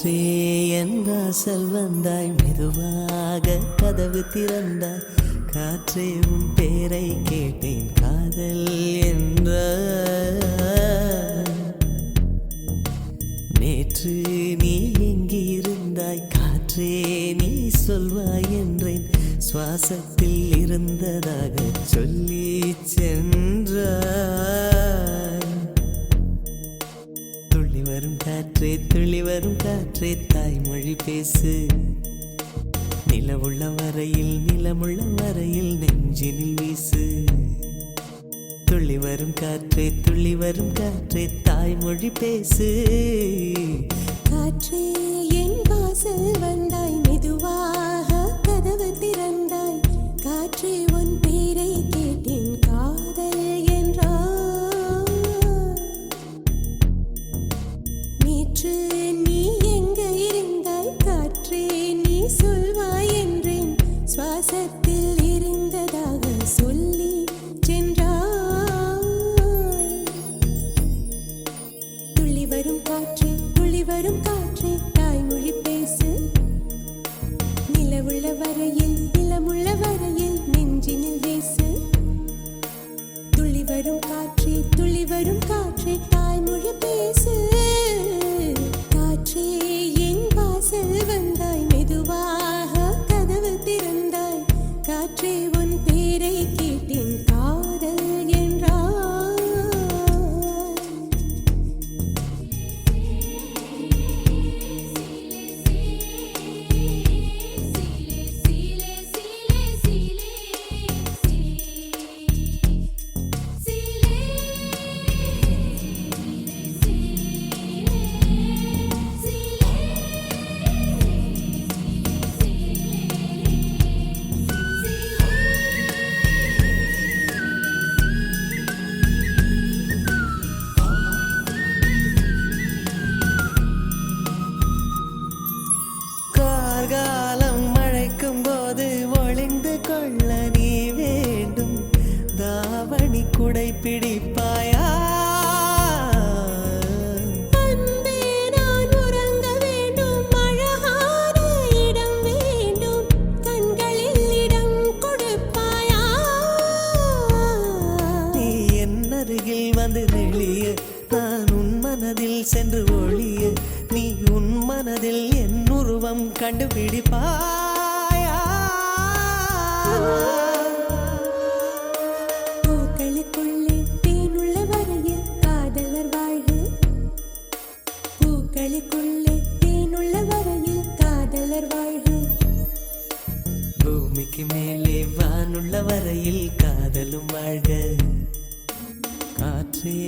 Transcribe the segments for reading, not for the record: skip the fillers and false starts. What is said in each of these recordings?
காற்றே என் வாசல் வந்தாய், மெதுவாக கதவு திறந்தாய். காற்றே உன் பேரை கேட்டேன், காதல் என்ற. நேற்று நீ எங்கே இருந்தாய், காற்றே நீ சொல்வாய் என்றேன். சுவாசத்தில் இருந்ததாக சொல்லி சென்றாய். துள்ளி வரும் காற்றே, துள்ளி வரும் காற்றே, தாய்மொழி பேசு. நிலவுள்ள வரையில், நிலமுள்ள வரையில் நெஞ்சினில் வீசு. துள்ளி வரும் காற்றே, துள்ளி வரும் காற்றே, தாய்மொழி பேசு. காற்றே என் வாசல் வந்தாய், மெதுவாக கதவு திறந்தாய். காற்றே உன் பேரை கேட்டேன், காதல் என்றாய். நேற்று நீ எங்க இருந்தாய், காற்றே நீ சொல்வாய் என்றேன். சுவாசத்தில் இருந்ததாக சொல்லி சென்றாய். துள்ளி வரும் காற்றே, துள்ளி வரும் காற்றே, தாய்மொழி பேசு. நிலவுள்ள வரையில், நிலமுள்ள வரையில் நெஞ்சினில் வீசு. துள்ளி வரும் காற்றே, துள்ளி வரும் காற்றே, தாய்மொழி பேசு. காற்றே என் வாசல் வந்தாய், மெதுவாக கதவு திறந்தாய். காற்றே உன் பேரை கேட்டேன், காதல் என்றாய். கார்காலம் மழைக்கும் போது ஒளிந்து கொள்ள நீ வேண்டும். தாவணி குடை பிடிப்பாயா? அன்பே நான் உறங்க வேண்டும், அழகான இடம் வேண்டும். கண்களில் இடம் கொடுப்பாயா? நீ என் அருகில் வந்து நெளிய, நான் உன் மனதில் சென்று ஒளிய. நீ உன் மனதில் என் உருவம் கண்டுபிடிப்பாயா? பூக்களுக்குள்ளே தேனுள்ள வரையில் காதலர் வாழ்வு. பூக்களுக்குள்ளே தேனுள்ள வரையில் காதலர் வாழ்வு. பூமிக்கு மேலே வானுள்ள வரையில் காதலும் வாழ்க. காற்றே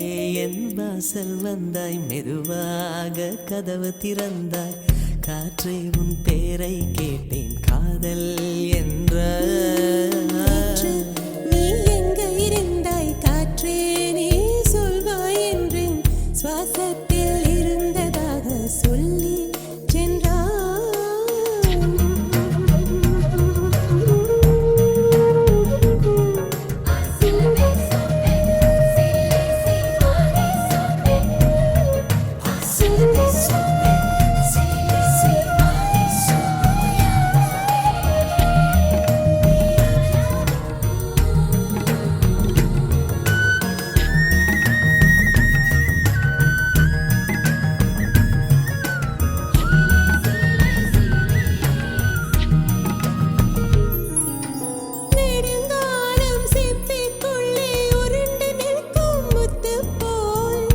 என் வாசல் வந்தாய், மெதுவாக கதவு திறந்தாய். காற்றே உன் பேரை கேட்டேன், காதல் என்ற. காற்று நீ எங்க இருந்தாய், காற்றே நீ சொல்வாய் என்றேன். சுவாசத்தில் இருந்ததாக சொல்லி சென்றாய். நெடுங்காலம் சிப்பிக்குள்ளே உருண்டு நிற்கும் முத்து போல்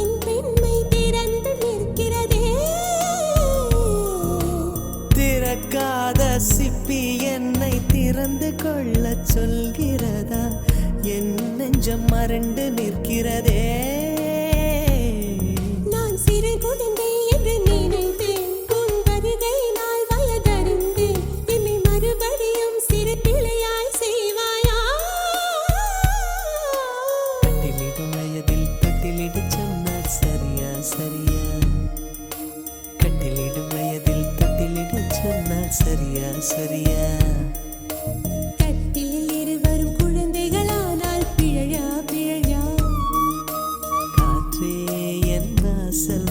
என் பெண்மை திறந்து நிற்கிறதே. திறக்காத சிப்பி என்னை திறந்து கொள்ள சொல்கிறதா? என் நெஞ்சம் மறண்டு நிற்கிறதே. நான் சிறு குழந்தை என்று நினைத்தேன், உன் வருகை நாள் வயதறிந்தேன். என்னை மறுபடியும் சிறு பிள்ளையாய் செய்வாயா? கட்டிலிடும் வயதில் தொட்டிலிடு சொன்னால் சரியா சரியா? கட்டிலிடும் வயதில் தொட்டிலிடு சொன்னால் சரியா சரியா? கட்டிலில் இருவரும் குழந்தைகளானால் பிழையா பிழையா? காற்றே என் வாசல்